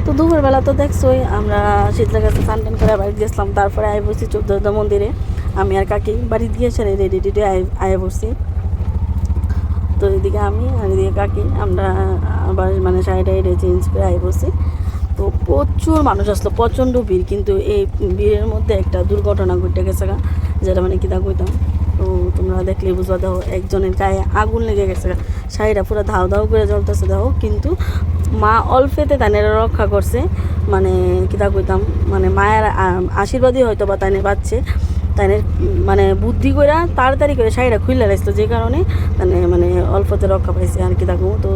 তো দুপুরবেলা তো দেখছোই আমরা শীতলা গাছে স্নান টান করে বাড়ি গেছিলাম, তারপরে আয় বসছি চৌদ্দা মন্দিরে। আমি আর কাকি বাড়ি গিয়েছে রেডি টেডি আয় বসছি। তো এদিকে আমি আর এদিকে কাকি আমরা আবার মানে শাড়িটা চেঞ্জ করে আয় বসছি। তো প্রচুর মানুষ আসলো, প্রচণ্ড ভিড়, কিন্তু এই ভিড়ের মধ্যে একটা দুর্ঘটনা ঘটে গেছে, যেটা মানে কিতা কইতাম। তো তোমরা দেখলেই বুঝবা। দেখো একজনের গায়ে আগুন লেগে গেছে, শাড়িটা পুরো ধাও ধাও করে জ্বলতেছে। দেখো কিন্তু মা অল্পেতে তাইনের রক্ষা করছে, মানে কিতা কইতাম, মানে মায়ের আশীর্বাদই হয়তো বা তাইনে পাচ্ছে। তাইনের মানে বুদ্ধি করে তাড়াতাড়ি করে শাড়িটা খুলে রাখতো, যে কারণে মানে অল্পতে রক্ষা পাইছে আর কি থাকবো। তো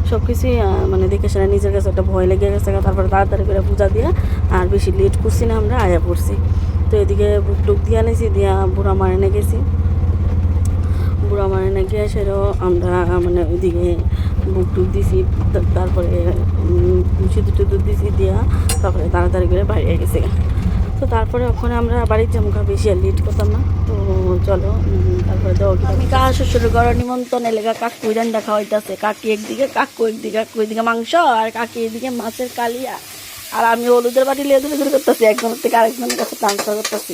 সব কিছুই মানে দেখে সেটা নিজের কাছে একটা ভয় লেগে গেছে। তারপরে তাড়াতাড়ি করে পূজা দিয়ে আর বেশি লেট করছি না, আমরা আয়া পড়ছি। তো এদিকে বুক টুক দিয়া নিয়েছি, দিয়া বুড়া মারেনে গেছি। বুড়া মারেনে গিয়ে সেটাও আমরা মানে ওইদিকে বুক টুক দিছি, তারপরে সিঁদুর টিঁদুর দিছি, দিয়া তারপরে তাড়াতাড়ি করে বাইরে গেছি। তো তারপরে ওখানে আমরা বাড়ির জামুখা বেশি আর লেট করতাম না। তো চলো তারপরে তো আমি কাহা শ্বশুর ঘর নিমন্ত্রণ এলাকা কাকু রান্না খাওয়াইতেছে। কাকি একদিকে, কাকু একদিকে, কাকু এদিকে মাংস আর কাকি এদিকে মাছের কালিয়া, আর আমি হলুদের বাটি লিয়ে ধরে করতেছি, একজনের থেকে আরেকজনের কাছে ট্রান্সফার করতেছি।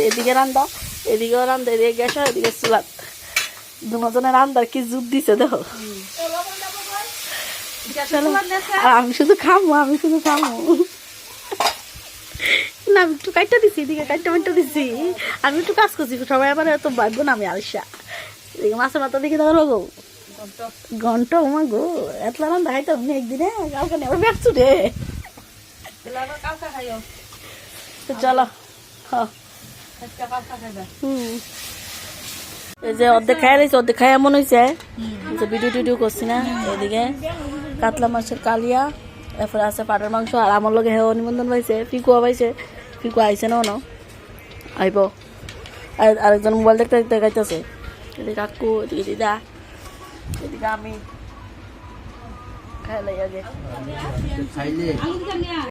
এদিকে রান্দা, এদিকেও রান্দা, এদিকে গ্যাস, এদিকে চুলাত, দুজনের রান্দার কি জুত দিছে দেখো। আর আমি শুধু খামো না, আমি একটু কাটটা দিছি, এদিকে কাটটা দিছি, আমি একটু কাজ করছি। সবাই আবার এত ভাববো না আমি আলসা। এদিকে মাছের মাথা দেখে দেওয়ার গো ঘন্টা আমার গো এতলা রান্না খাইতাম না একদিনে, কালকে আবার বেচছু রে। তো চলো এই যে অর্ধেক খাই রয়েছে, অর্ধেক খাই এমন হয়েছে যে ভিডিও টিডিও করছি না। এদিকে কাতলা মাছের কালিয়া, এরপরে আছে পাটার মাংস, আর আমার লগে হেও নিমন্ত্রণ পাইছে, ফিকুয়া পাইছে। ফিকুয়া আইছে না আইব। আর আরেকজন মোবাইল দেখতে দেখতে খাইতেছে। এদিকে কাকু, এদিকে দিদা, এদিকে আমি খাইলাই আগে।